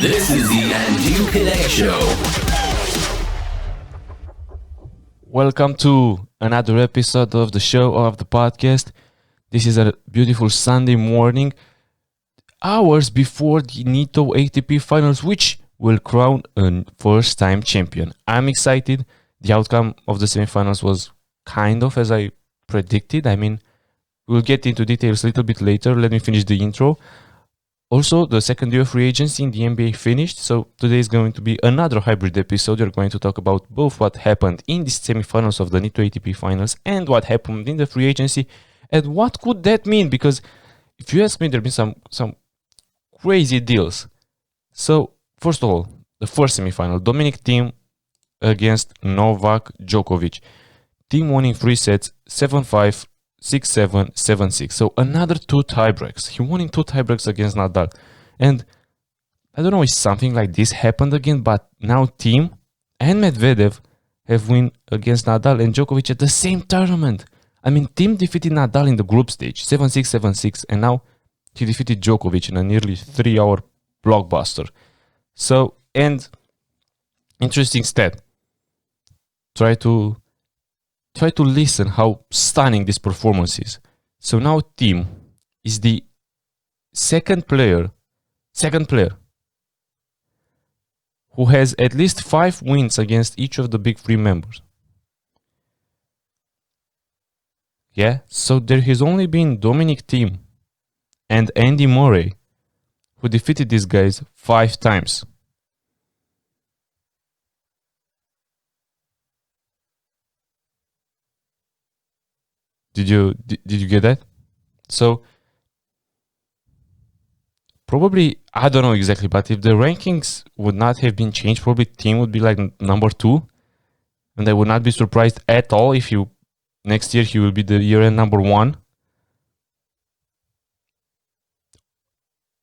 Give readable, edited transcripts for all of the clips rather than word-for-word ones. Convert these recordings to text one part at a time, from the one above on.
This is the Andu Kedei Show. Welcome to another episode of the show, of the podcast. This is a beautiful Sunday morning, hours before the Nito ATP Finals, which will crown a first-time champion. I'm excited. The outcome of the semifinals was kind of as I predicted. I mean, we'll get into details a little bit later. Let me finish the intro. Also, the second year of free agency in the NBA finished, so today is going to be another hybrid episode. We're going to talk about both what happened in the semifinals of the Nito ATP Finals and what happened in the free agency, and what could that mean? Because if you ask me, there have been some crazy deals. So, first of all, the first semifinal, Dominic Thiem against Novak Djokovic. Thiem won in 3 sets, 7-5, 6-7, 7-6. So another 2 tiebreaks. He won in 2 tiebreaks against Nadal. And I don't know if something like this happened again, but now Thiem and Medvedev have won against Nadal and Djokovic at the same tournament. I mean, Thiem defeated Nadal in the group stage, 7-6, 7-6, and now he defeated Djokovic in a nearly 3-hour blockbuster. So, and interesting stat. Try to listen how stunning this performance is. So now Thiem is the second player who has at least 5 wins against each of the big 3 members. Yeah, so there has only been Dominic Thiem and Andy Murray who defeated these guys 5 times. Did you get that? So probably, I don't know exactly, but if the rankings would not have been changed, probably Thiem would be like number 2, and I would not be surprised at all if next year he will be the year-end number 1.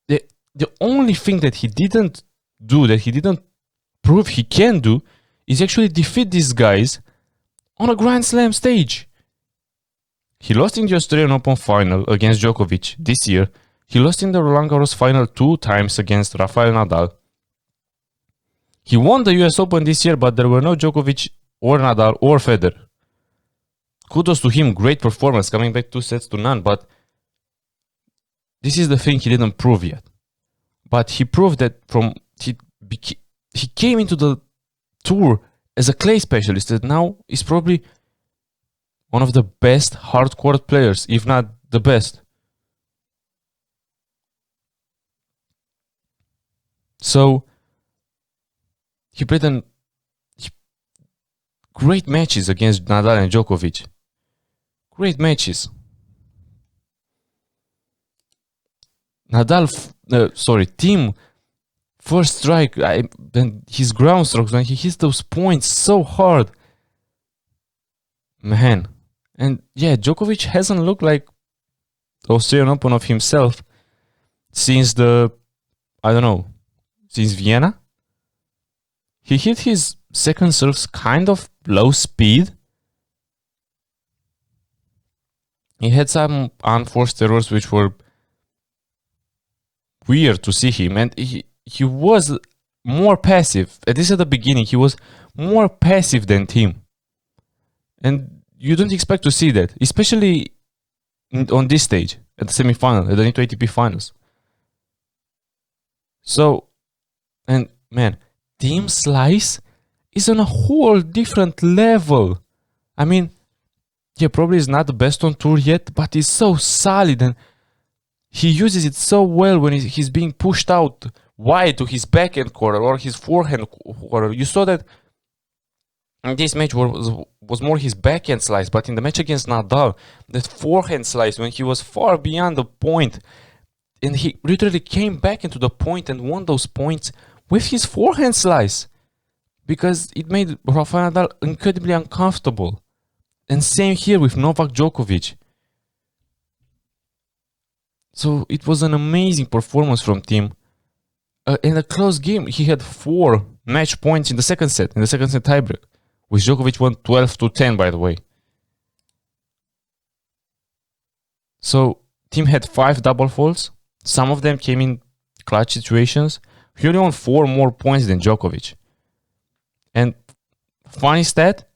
The only thing that he didn't do, that he didn't prove he can do, is actually defeat these guys on a Grand Slam stage. He lost in the Australian Open final against Djokovic this year. He lost in the Roland Garros final 2 times against Rafael Nadal. He won the US Open this year, but there were no Djokovic or Nadal or Federer. Kudos to him, great performance, coming back 2 sets to none, but this is the thing he didn't prove yet. But he proved that he came into the tour as a clay specialist, and now is probably one of the best hardcourt players, if not the best. So he played great matches against Nadal and Djokovic. Great matches. Thiem, first strike, then his ground strokes, when he hits those points so hard. Man. And yeah, Djokovic hasn't looked like the Australian Open of himself since since Vienna. He hit his second serves kind of low speed. He had some unforced errors which were weird to see him, and he was more passive. At least at the beginning, he was more passive than Thiem. And you don't expect to see that, especially on this stage, at the semi-final, at the Nito ATP Finals. So, and man, Thiem slice is on a whole different level. I mean, yeah, probably is not the best on tour yet, but he's so solid and he uses it so well when he's being pushed out wide to his backhand corner or his forehand corner. You saw that in this match was more his backhand slice, but in the match against Nadal, that forehand slice when he was far beyond the point, and he literally came back into the point and won those points with his forehand slice, because it made Rafael Nadal incredibly uncomfortable. And same here with Novak Djokovic. So it was an amazing performance from Thiem. In a close game, he had 4 match points in the second set tiebreak, which Djokovic won 12-10, by the way. So Thiem had 5 double faults. Some of them came in clutch situations, He only won 4 more points than Djokovic. And funny stat,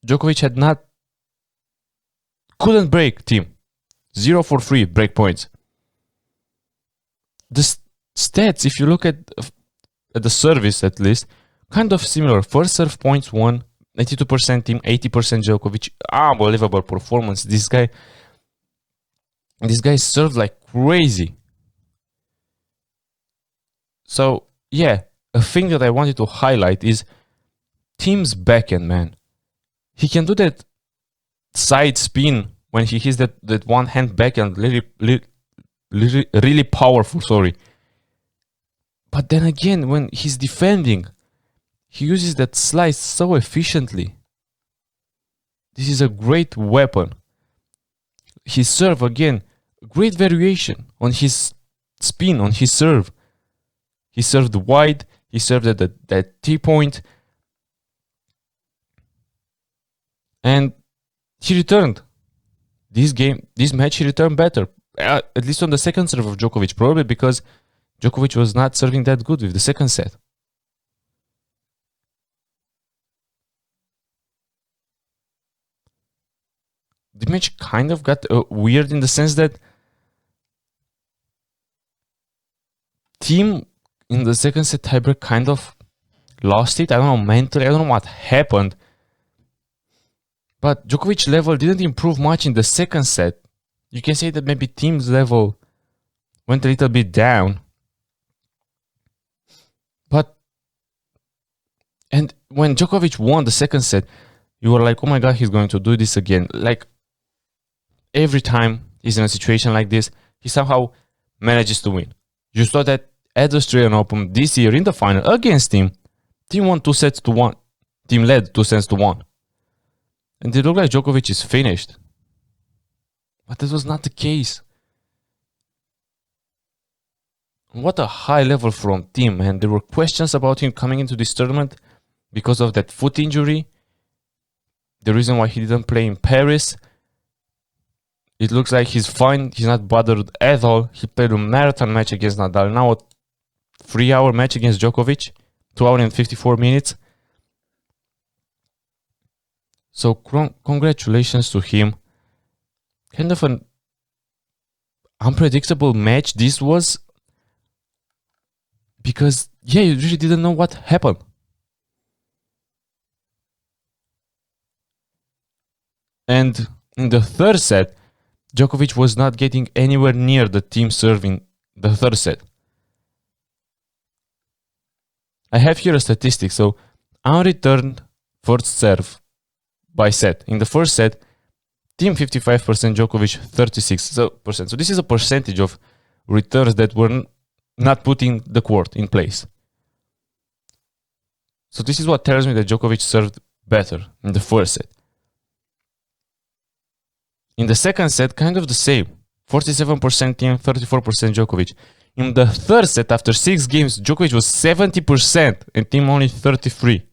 Djokovic couldn't break Thiem. 0 for 3 break points. The stats, if you look at the service at least, kind of similar. First serve points won, 92% Thiem, 80% Djokovic. Unbelievable performance. This guy served like crazy. So yeah, a thing that I wanted to highlight is Thiem's backhand, man. He can do that side spin when he hits that one hand backhand, really powerful, sorry. But then again, when he's defending, he uses that slice so efficiently. This is a great weapon. His serve, again, great variation on his spin, on his serve. He served wide, he served at that T-point. And he returned. This match, he returned better. At least on the second serve of Djokovic, probably because Djokovic was not serving that good with the second set. The match kind of got weird in the sense that Thiem in the second set tiebreak kind of lost it. I don't know, mentally. I don't know what happened. But Djokovic level didn't improve much in the second set. You can say that maybe Thiem's level went a little bit down. And when Djokovic won the second set, you were like, oh my god, he's going to do this again. Like, every time he's in a situation like this, he somehow manages to win. You saw that at the Australian Open this year in the final against Thiem. Thiem won 2-1. Thiem led 2-1. And it looked like Djokovic is finished. But this was not the case. What a high level from Thiem, man. There were questions about him coming into this tournament because of that foot injury. The reason why he didn't play in Paris. It looks like he's fine. He's not bothered at all. He played a marathon match against Nadal. Now a 3-hour match against Djokovic. 2 hours and 54 minutes. So congratulations to him. Kind of an unpredictable match this was. Because, yeah, you really didn't know what happened. And in the third set, Djokovic was not getting anywhere near the Thiem serve in the third set. I have here a statistic. So, unreturned first serve by set. In the first set, Thiem 55%, Djokovic 36%. So this is a percentage of returns that were not putting the court in place. So this is what tells me that Djokovic served better in the first set. In the second set, kind of the same. 47% Thiem, 34% Djokovic. In the third set, after 6 games, Djokovic was 70% and Thiem only 33%.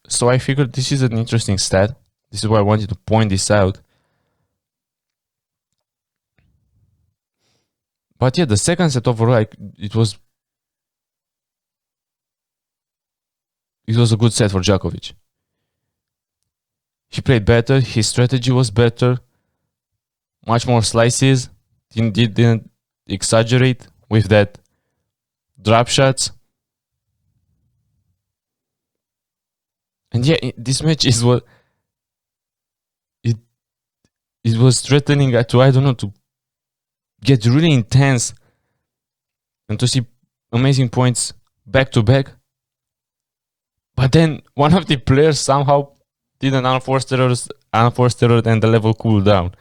So I figured this is an interesting stat. This is why I wanted to point this out. But yeah, the second set overall, it was a good set for Djokovic. He played better. His strategy was better. Much more slices. Didn't exaggerate with that drop shots. And yeah, this match is what it was threatening to, I don't know, to get really intense and to see amazing points back to back. But then one of the players somehow did an unforced error and the level cooled down.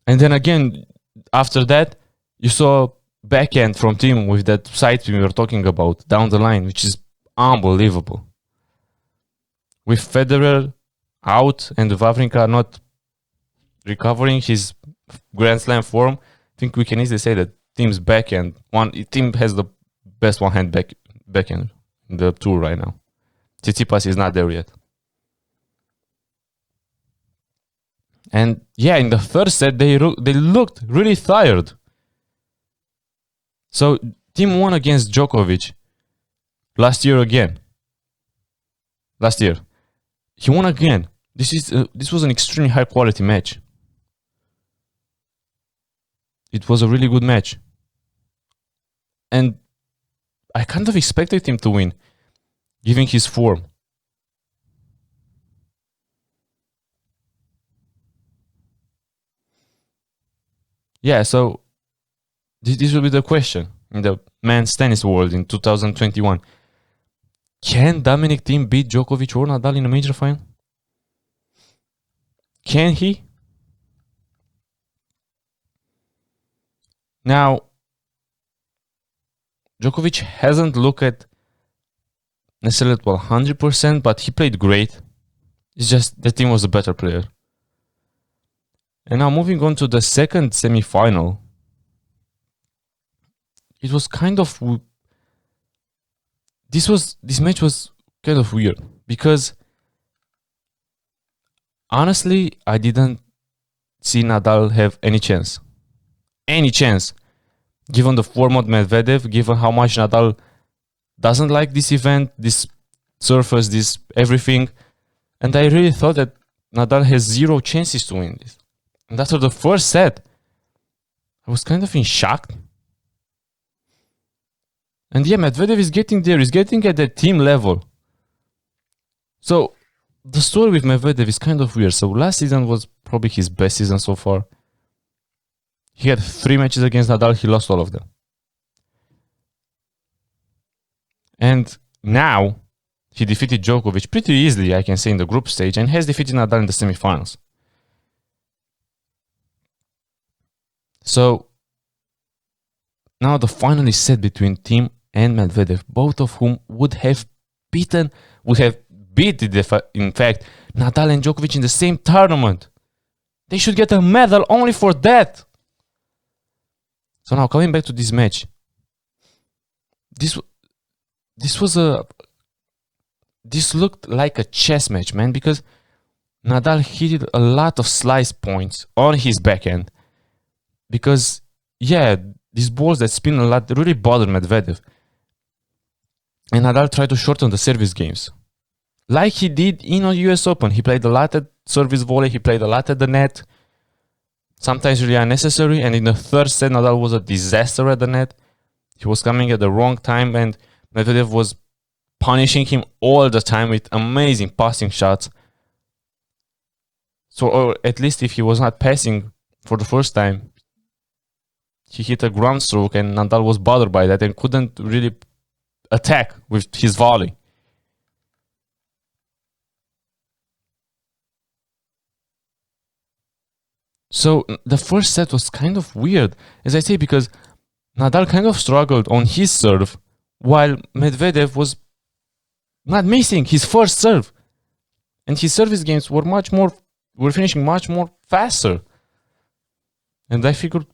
And then again, after that, you saw backhand from Thiem with that side spin we were talking about down the line, which is unbelievable. With Federer out and Wawrinka not recovering his Grand Slam form, I think we can easily say that Thiem's backhand, Thiem has the best one-hand backhand in the tour right now. Tsitsipas is not there yet. And yeah, in the third set, they looked really tired. So Team won against Djokovic last year again. Last year, he won again. This was an extremely high quality match. It was a really good match, and I kind of expected him to win, given his form. Yeah, so this will be the question in the men's tennis world in 2021. Can Dominic Thiem beat Djokovic or Nadal in a major final? Can he? Now, Djokovic hasn't looked at necessarily at 100%, but he played great. It's just the team was a better player. And now moving on to the second semi-final. It was kind of... This match was kind of weird because honestly, I didn't see Nadal have any chance. Any chance. Given the format Medvedev, given how much Nadal doesn't like this event, this surface, this everything. And I really thought that Nadal has zero chances to win this. And after the first set, I was kind of in shock. And yeah, Medvedev is getting there. He's getting at the team level. So the story with Medvedev is kind of weird. So last season was probably his best season so far. He had 3 matches against Nadal. He lost all of them. And now he defeated Djokovic pretty easily, I can say, in the group stage, and has defeated Nadal in the semifinals. So now the final is set between Thiem and Medvedev, both of whom would have beat, in fact, Nadal and Djokovic in the same tournament. They should get a medal only for that. So now coming back to this match, this looked like a chess match, man, because Nadal hit a lot of slice points on his backhand. Because, yeah, these balls that spin a lot really bothered Medvedev. And Nadal tried to shorten the service games. Like he did in the US Open. He played a lot at service volley, he played a lot at the net. Sometimes really unnecessary. And in the third set, Nadal was a disaster at the net. He was coming at the wrong time and Medvedev was punishing him all the time with amazing passing shots. So, or at least if he was not passing for the first time, he hit a ground stroke and Nadal was bothered by that and couldn't really attack with his volley. So the first set was kind of weird, as I say, because Nadal kind of struggled on his serve while Medvedev was not missing his first serve. And his service games were finishing much more faster. And I figured,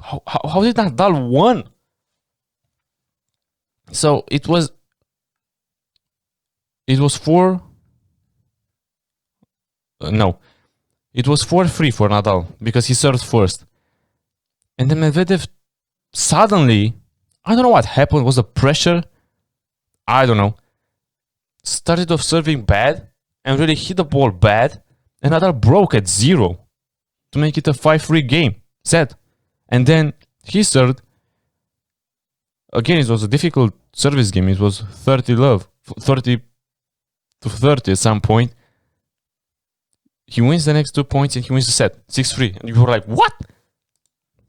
how did Nadal win? So it was 4-3 for Nadal because he served first. And then Medvedev suddenly, I don't know what happened, was the pressure? I don't know. Started off serving bad and really hit the ball bad. And Nadal broke at 0 to make it a 5-3 game set. And then he served. Again, it was a difficult service game. It was 30-30 at some point. He wins the next 2 points and he wins the set, 6-3. And you were like, what?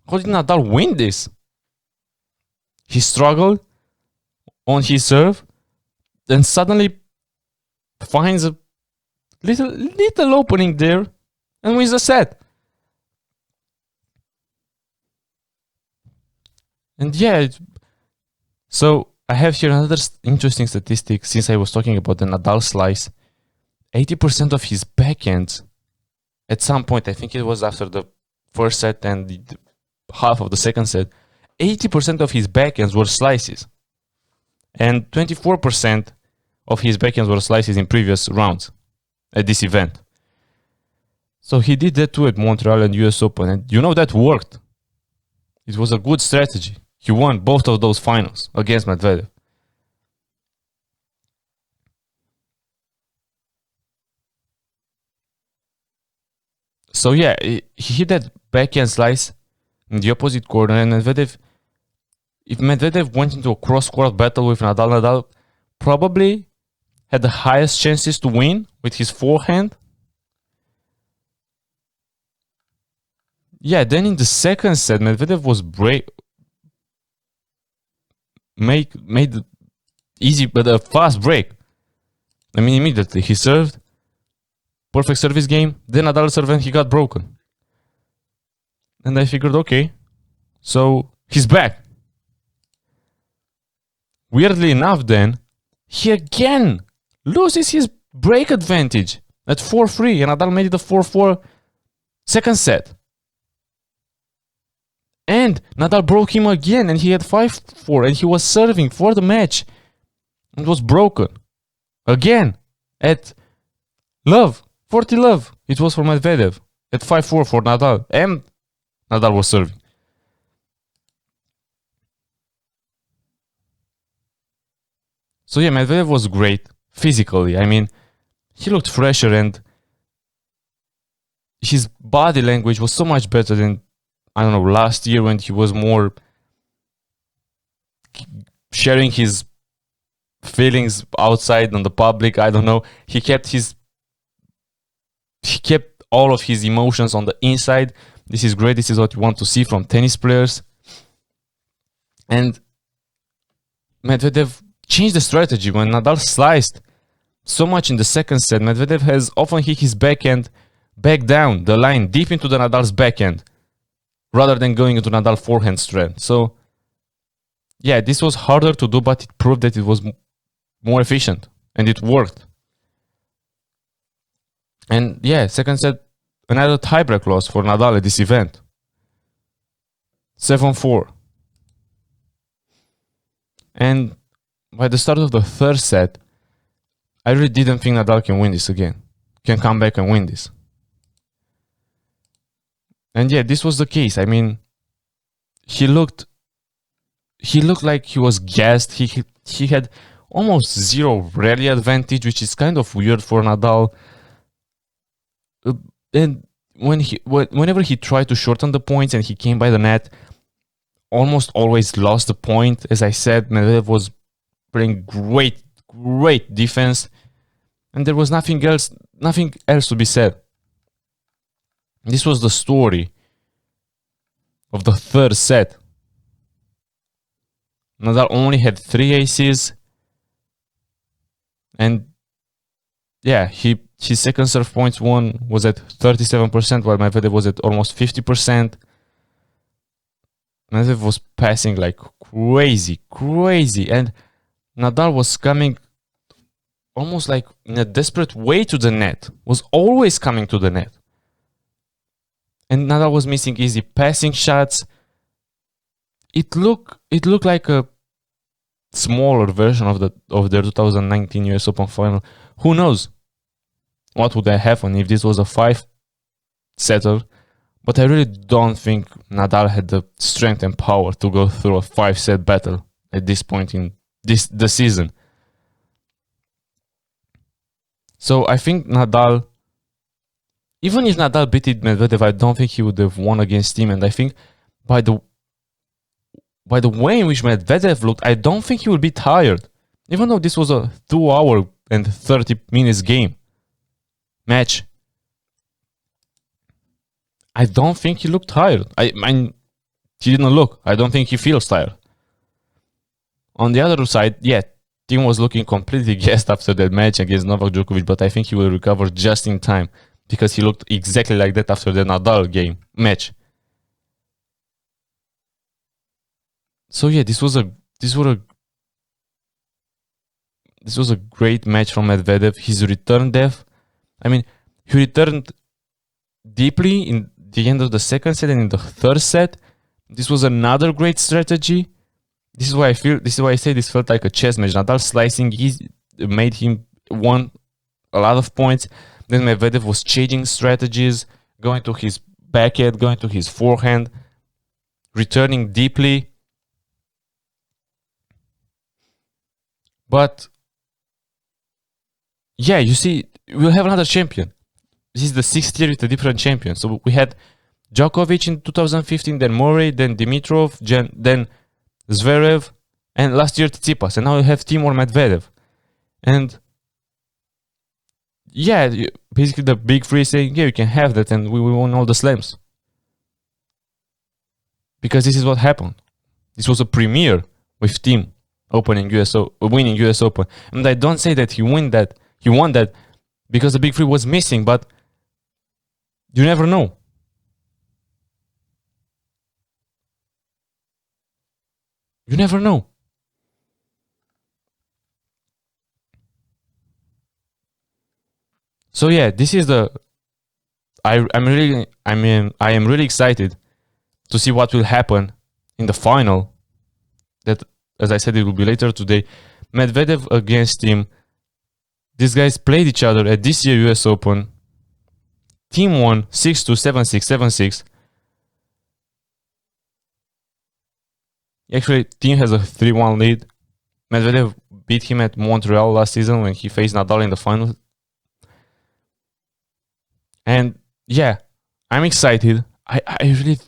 How did Nadal win this? He struggled on his serve, then suddenly finds a little opening there and wins the set. And yeah, so I have here another interesting statistic since I was talking about the Nadal slice. 80% of his backhands, at some point, I think it was after the first set and the half of the second set, 80% of his backhands were slices. And 24% of his backhands were slices in previous rounds at this event. So he did that too at Montreal and US Open, and you know that worked. It was a good strategy. He won both of those finals against Medvedev. So yeah, he hit that backhand slice in the opposite corner, and if Medvedev went into a cross-court battle with Nadal probably had the highest chances to win with his forehand. Yeah, then in the second set, Medvedev was made easy, but a fast break. I mean, immediately he served, perfect service game. Then Nadal served and he got broken. And I figured, okay, so he's back. Weirdly enough, then he again loses his break advantage at 4-3, and Nadal made it a 4-4 second set. And Nadal broke him again, and he had 5-4, and he was serving for the match. It was broken. Again, at 40 love, it was for Medvedev. At 5-4 for Nadal, and Nadal was serving. So yeah, Medvedev was great physically. I mean, he looked fresher, and his body language was so much better than, I don't know, last year when he was more sharing his feelings outside on the public. I don't know. He kept all of his emotions on the inside. This is great. This is what you want to see from tennis players. And Medvedev changed the strategy when Nadal sliced so much in the second set. Medvedev has often hit his backhand back down the line, deep into the Nadal's backhand, rather than going into Nadal forehand strength. So yeah, this was harder to do, but it proved that it was more efficient, and it worked. And yeah, second set, another tiebreak loss for Nadal at this event. 7-4. And by the start of the third set, I really didn't think Nadal can win this again. Can come back and win this. And yeah, this was the case. I mean, he looked like he was gassed. He had almost zero rally advantage, which is kind of weird for Nadal. And whenever he tried to shorten the points and he came by the net, almost always lost the point. As I said, Medvedev was playing great defense, and there was nothing else to be said. This was the story of the third set. Nadal only had 3 aces, and yeah, his second serve points won was at 37%, while Medvedev was at almost 50%. Medvedev was passing like crazy, and Nadal was coming almost like in a desperate way to the net. Was always coming to the net, and Nadal was missing easy passing shots. It looked like a smaller version of their 2019 US Open final. Who knows what would have happened if this was a 5-setter? But I really don't think Nadal had the strength and power to go through a 5-set battle at this point in the season. So I think Nadal, even if Nadal beat Medvedev, I don't think he would have won against him. And I think by the way in which Medvedev looked, I don't think he would be tired. Even though this was a 2-hour and 30 minutes match, I don't think he looked tired. I mean, he didn't look. I don't think he feels tired. On the other side, yeah, Tim was looking completely gassed after that match against Novak Djokovic, but I think he will recover just in time because he looked exactly like that after the Nadal match. So yeah, this was a great match from Medvedev. His return depth, I mean, he returned deeply in the end of the second set and in the third set. This was another great strategy. This is why I say this felt like a chess match. Nadal slicing made him won a lot of points. Then Medvedev was changing strategies. going to his backhand, going to his forehand, returning deeply. But yeah, you see, we'll have another champion. This is the 6th year with a different champion. So we had Djokovic in 2015, then Murray, then Dimitrov, then Zverev, and last year Tsitsipas. And now we have Timur Medvedev. And yeah, basically the big three saying, yeah, you can have that, and we won all the slams. Because this is what happened. This was a premiere with Tim winning US Open. And I don't say that he won that because the big three was missing, but you never know. You never know. So yeah, this is the. I am really excited to see what will happen in the final. That, as I said, it will be later today. Medvedev against Tim. These guys played each other at this year US Open. Tim won 6-2, 7-6, 7-6. Actually, Tim has a 3-1 lead. Medvedev beat him at Montreal last season when he faced Nadal in the final. And yeah, I'm excited. I really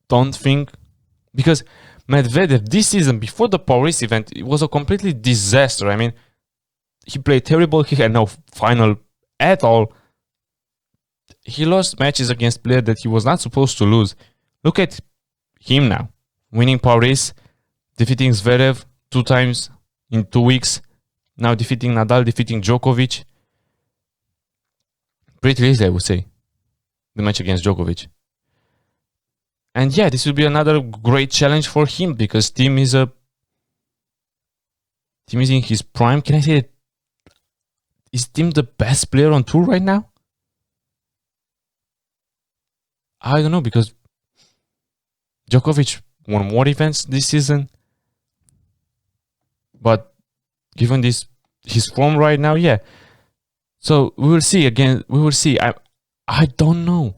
don't think, because Medvedev this season before the Paris event, it was a completely disaster. I mean, he played terrible. He had no final at all. He lost matches against players that he was not supposed to lose. Look at him now, winning Paris, defeating Zverev 2 times in 2 weeks, now defeating Nadal, defeating Djokovic. Pretty easy, I would say, the match against Djokovic. And yeah, this will be another great challenge for him, because Tim is in his prime. Can I say that? Is Tim the best player on tour right now? I don't know, because Djokovic won more events this season. But given his form right now, yeah. So we will see again. We will see. I don't know.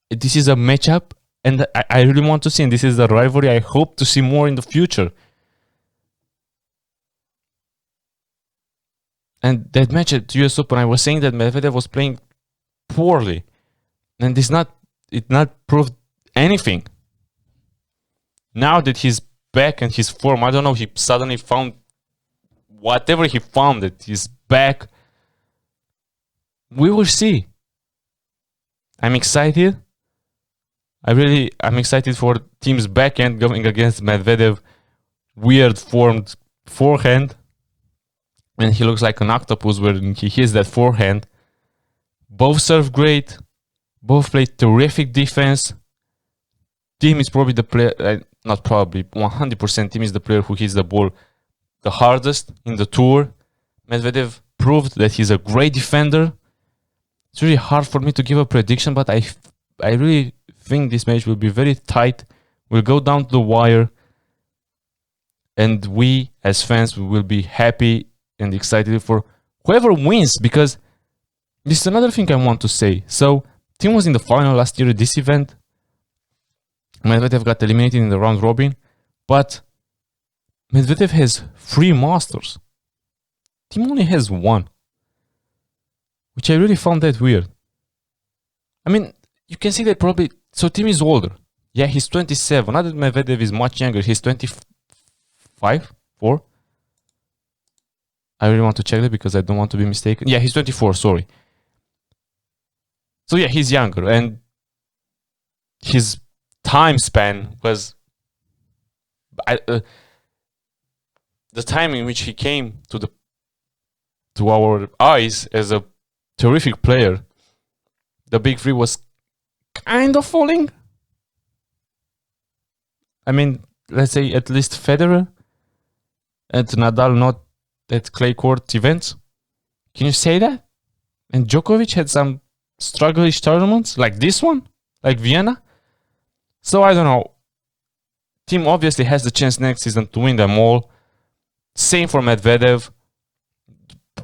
This is a matchup, and I really want to see. And this is a rivalry I hope to see more in the future. And that match at US Open, I was saying that Medvedev was playing poorly, and it not proved anything. Now that he's back and his form, I don't know, he suddenly found whatever he found, that he's back. We will see. I'm excited. I'm excited for Tim's backhand going against Medvedev weird formed forehand. And he looks like an octopus when he hits that forehand. Both serve great. Both play terrific defense. Tim is probably the player, not probably, 100% Tim is the player who hits the ball the hardest in the tour. Medvedev proved that he's a great defender. It's really hard for me to give a prediction, but I really think this match will be very tight. We'll go down to the wire. And we, as fans, we will be happy and excited for whoever wins, because this is another thing I want to say. So, Tim was in the final last year at this event. Medvedev got eliminated in the round robin, but Medvedev has 3 Masters. Tim only has 1, which I really found that weird. I mean, you can see that probably. So Tim is older. Yeah, he's 27. Not that Medvedev is much younger. He's 25, 4. I really want to check that because I don't want to be mistaken. Yeah, he's 24. Sorry. So yeah, he's younger, and his time span was the time in which he came to our eyes as a terrific player. The big 3 was kind of falling. I mean, let's say at least Federer and Nadal not at clay court events. Can you say that? And Djokovic had some struggle-ish tournaments like this one, like Vienna. So I don't know. Team obviously has the chance next season to win them all. Same for Medvedev.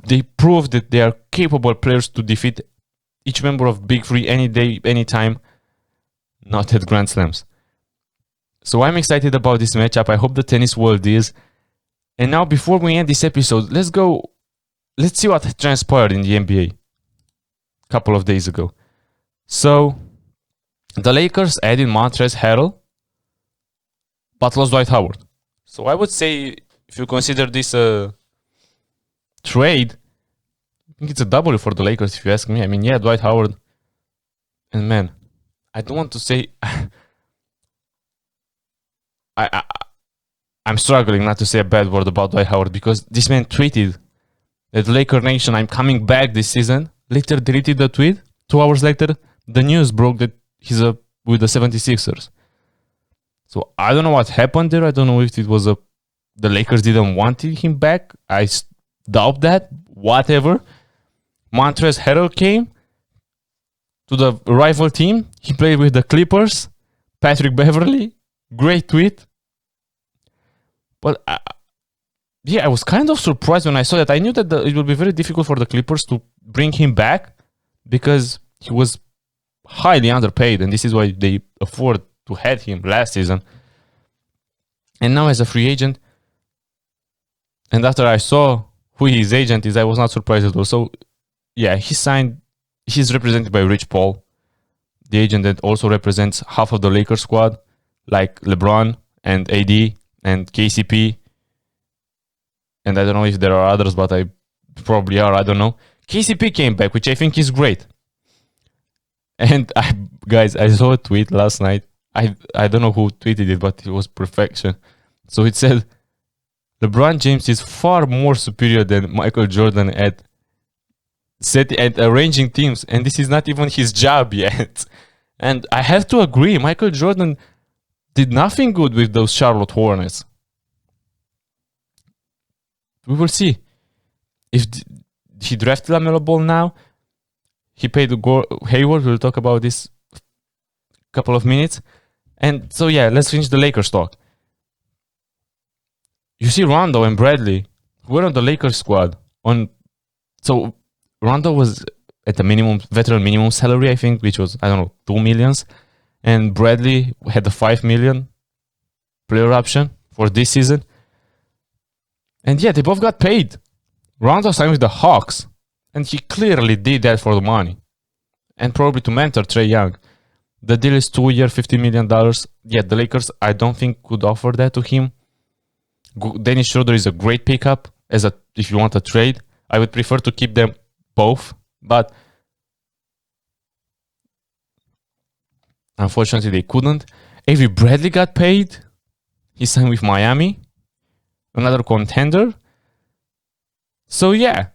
They proved that they are capable players to defeat each member of Big Three any day, anytime, not at Grand Slams. So I'm excited about this matchup. I hope the tennis world is. And now, before we end this episode, let's see what transpired in the NBA a couple of days ago. So, the Lakers added Montrezl Harrell, but lost Dwight Howard. So I would say, if you consider this a trade, I think it's a W for the Lakers, if you ask me. I mean, yeah, Dwight Howard. And man, I don't want to say... I'm struggling not to say a bad word about Dwight Howard, because this man tweeted that Laker Nation, I'm coming back this season. Later deleted the tweet. 2 hours later, the news broke that he's with the 76ers. So I don't know what happened there. I don't know if it was the Lakers didn't want him back. I doubt that. Whatever. Montrezl Harrell came to the rival team. He played with the Clippers. Patrick Beverley. Great tweet. But I was kind of surprised when I saw that. I knew that it would be very difficult for the Clippers to bring him back because he was highly underpaid, and this is why they afford to have him last season. And now as a free agent, and after I saw who his agent is, I was not surprised at all. So yeah, he's represented by Rich Paul, the agent that also represents half of the Lakers squad, like LeBron and AD and KCP. And I don't know if there are others, but I probably are, I don't know. KCP came back, which I think is great. And guys, I saw a tweet last night. I don't know who tweeted it, but it was perfection. So it said, LeBron James is far more superior than Michael Jordan at arranging teams, and this is not even his job yet. And I have to agree, Michael Jordan did nothing good with those Charlotte Hornets. We will see. If he drafted LaMelo Ball now, he paid Hayward. We'll talk about this couple of minutes. And so yeah, let's finish the Lakers talk. You see Rondo and Bradley were on the Lakers squad. So Rondo was at the veteran minimum salary, I think, which was, I don't know, 2 millions. And Bradley had the 5 million player option for this season. And yeah, they both got paid. Rondo signed with the Hawks, and he clearly did that for the money. And probably to mentor Trae Young. The deal is 2-year, $50 million. Yeah, the Lakers, I don't think, could offer that to him. Dennis Schroeder is a great pickup if you want a trade. I would prefer to keep them both, but unfortunately they couldn't. Avery Bradley got paid. He signed with Miami, another contender. So yeah,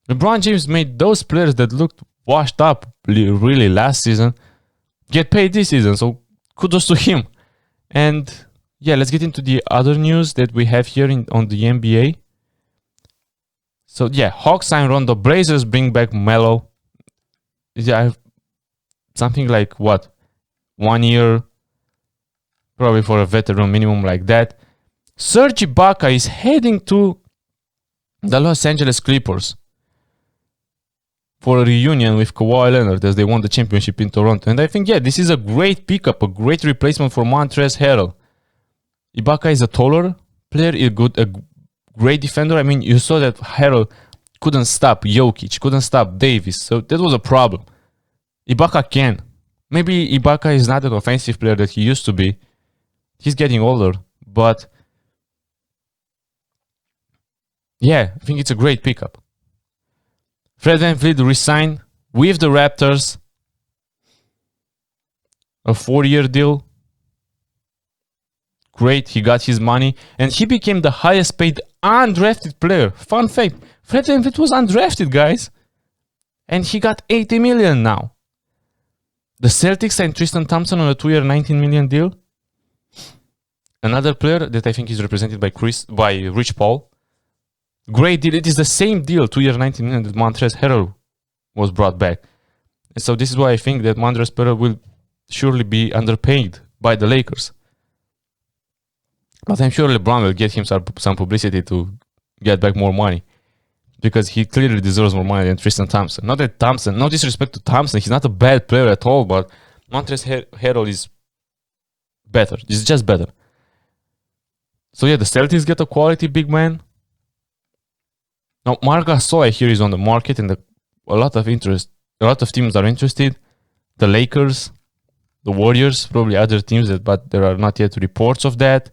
LeBron James made those players that looked washed up really last season get paid this season. So kudos to him. And yeah, let's get into the other news that we have here on the NBA. So yeah, Hawks sign Rondo. Blazers bring back Melo. Yeah, something like 1 year, probably for a veteran minimum like that. Serge Ibaka is heading to the Los Angeles Clippers for a reunion with Kawhi Leonard as they won the championship in Toronto. And I think, yeah, this is a great pickup, a great replacement for Montrezl Harrell. Ibaka is a taller player, a great defender. I mean, you saw that Harrell couldn't stop Jokic, couldn't stop Davis. So that was a problem. Ibaka can. Maybe Ibaka is not an offensive player that he used to be. He's getting older. But yeah, I think it's a great pickup. Fred VanVleet resigned with the Raptors. A 4-year deal. Great, he got his money. And he became the highest paid undrafted player. Fun fact, Fred VanVleet was undrafted, guys. And he got 80 million now. The Celtics signed Tristan Thompson on a 2-year, 19 million deal. Another player that I think is represented by Rich Paul. Great deal. It is the same deal, 2-year, 19 million, that Montrezl Harrell was brought back. And so this is why I think that Montrezl Harrell will surely be underpaid by the Lakers. But I'm sure LeBron will get him some publicity to get back more money. because he clearly deserves more money than Tristan Thompson. Not that Thompson, no disrespect to Thompson, he's not a bad player at all, but Montrezl Harrell is better. He's just better. So yeah, the Celtics get a quality big man. Now Marc Gasol, I hear, is on the market, and a lot of teams are interested. The Lakers, the Warriors, probably other teams, but there are not yet reports of that.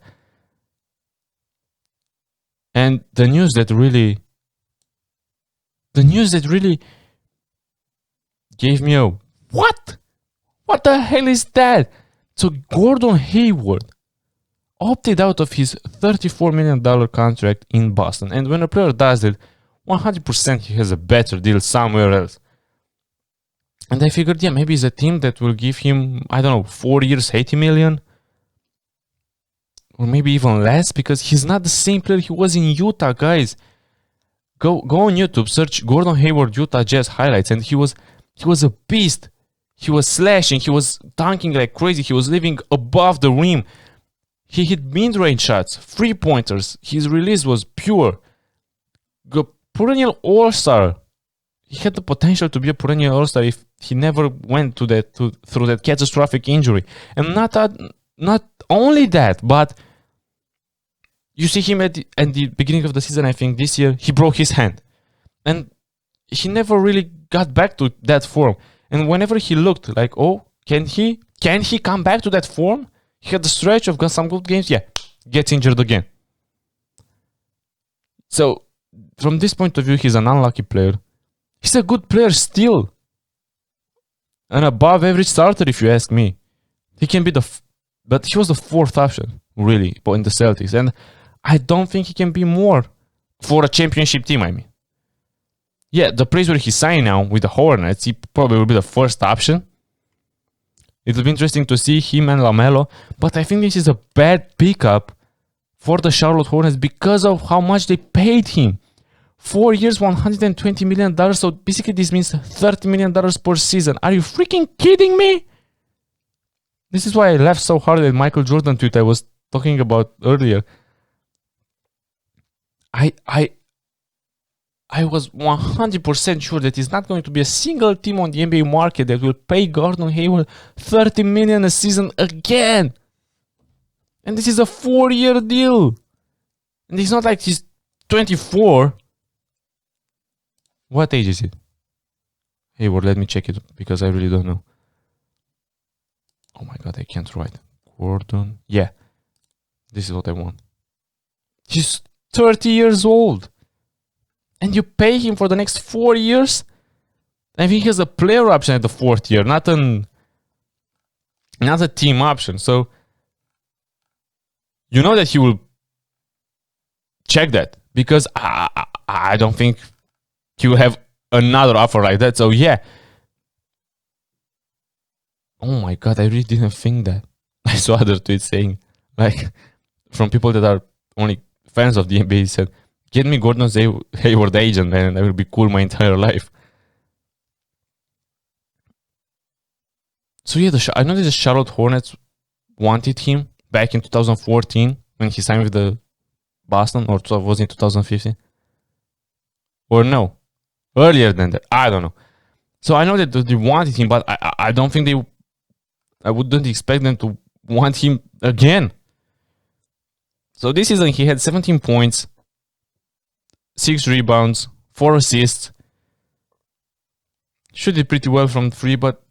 And the news that really gave me a what? What the hell is that? So Gordon Hayward opted out of his $34 million contract in Boston. And when a player does it, 100% he has a better deal somewhere else. And I figured, yeah, maybe it's a team that will give him, 4 years, 80 million. Or maybe even less, because he's not the same player he was in Utah, guys. Go on YouTube, search Gordon Hayward Utah Jazz highlights, and he was a beast. He was slashing, he was dunking like crazy, he was living above the rim. He hit mid-range shots, 3-pointers. His release was pure. Perennial All-Star. He had the potential to be a perennial All-Star if he never went through that catastrophic injury. And not only that, but you see him at the beginning of the season, I think this year, he broke his hand. And he never really got back to that form. And whenever he looked like, oh, can he come back to that form? He had the stretch of some good games, yeah, gets injured again. So, from this point of view, he's an unlucky player. He's a good player still. An above average starter, if you ask me. He can be but he was the fourth option, really, in the Celtics. And I don't think he can be more for a championship team, I mean. Yeah, the place where he's signed now with the Hornets, he probably will be the first option. It'll be interesting to see him and LaMelo, but I think this is a bad pickup for the Charlotte Hornets because of how much they paid him. 4 years, $120 million, so basically this means $30 million per season. Are you freaking kidding me? This is why I laughed so hard at Michael Jordan tweet I was talking about earlier. I was 100% sure that it's not going to be a single team on the NBA market that will pay Gordon Hayward $30 million a season again. And this is a 4-year deal. And it's not like he's 24. What age is he? Hayward, let me check it because I really don't know. Oh my god, I can't write. Gordon. Yeah. This is what I want. He's 30 years old. And you pay him for the next 4 years? I think he has a player option at the 4th year, not a team option. So you know that he will check that because I don't think he will have another offer like that. So yeah. Oh my god, I really didn't think that. I saw other tweets saying, like, from people that are only fans of the NBA, said, get me Gordon Hayward agent and I will be cool my entire life. So yeah, I know that the Charlotte Hornets wanted him back in 2014 when he signed with the Boston, or was it 2015? Or no, earlier than that. I don't know. So I know that they wanted him, but I don't think I wouldn't expect them to want him again. So this season he had 17 points, 6 rebounds, 4 assists. Shooted pretty well from 3, but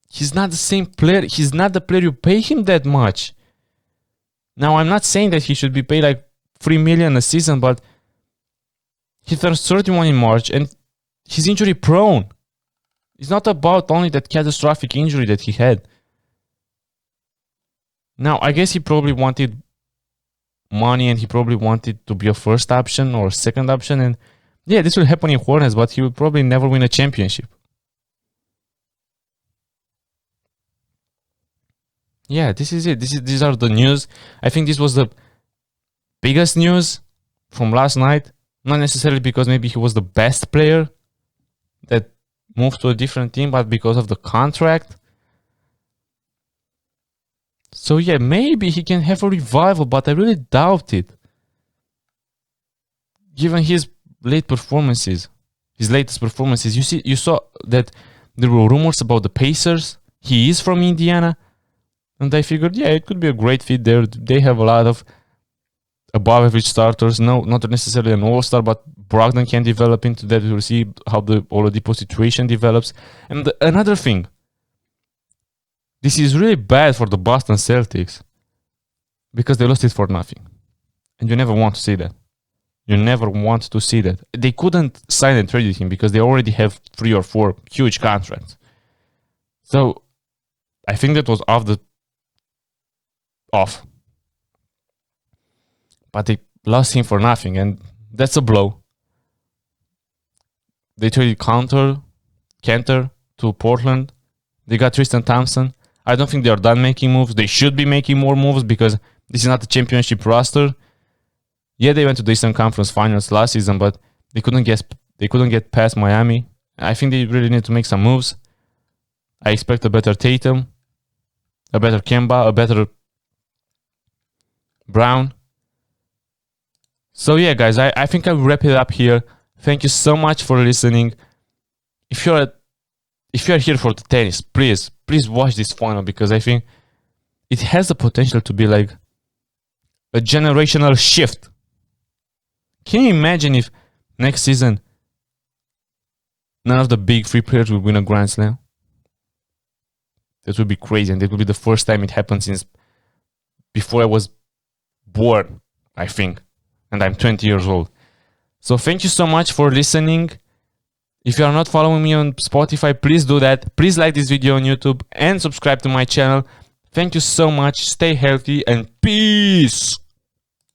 he's not the same player. He's not the player you pay him that much. Now, I'm not saying that he should be paid like $3 million a season, but he turns 31 in March and he's injury prone. It's not about only that catastrophic injury that he had. Now, I guess he probably wanted money and he probably wanted to be a first option or second option. And yeah, this will happen in Hornets, but he will probably never win a championship. Yeah, this is it. These are the news. I think this was the biggest news from last night. Not necessarily because maybe he was the best player that moved to a different team, but because of the contract. So yeah, maybe he can have a revival, but I really doubt it. Given his late performances. his latest performances. You saw that there were rumors about the Pacers. He is from Indiana, and I figured, yeah, it could be a great fit there. They have a lot of above average starters. No, not necessarily an all-star, but Brogdon can develop into that. We'll see how the Oladipo situation develops. And another thing, this is really bad for the Boston Celtics because they lost it for nothing. And you never want to see that. You never want to see that. They couldn't sign and trade him because they already have 3 or 4 huge contracts. So I think that was off. But they lost him for nothing, and that's a blow. They traded Cantor to Portland. They got Tristan Thompson. I don't think they are done making moves. They should be making more moves because this is not a championship roster. Yeah, they went to the Eastern Conference Finals last season, but they couldn't get past Miami. I think they really need to make some moves. I expect a better Tatum, a better Kemba, a better Brown. So yeah, guys, I think I'll wrap it up here. Thank you so much for listening. If you're here for the tennis, please watch this final because I think it has the potential to be like a generational shift. Can you imagine if next season none of the big 3 players will win a Grand Slam? That would be crazy, and that would be the first time it happened since before I was born, I think. And I'm 20 years old. So thank you so much for listening. If you are not following me on Spotify, please do that. Please like this video on YouTube and subscribe to my channel. Thank you so much. Stay healthy and peace.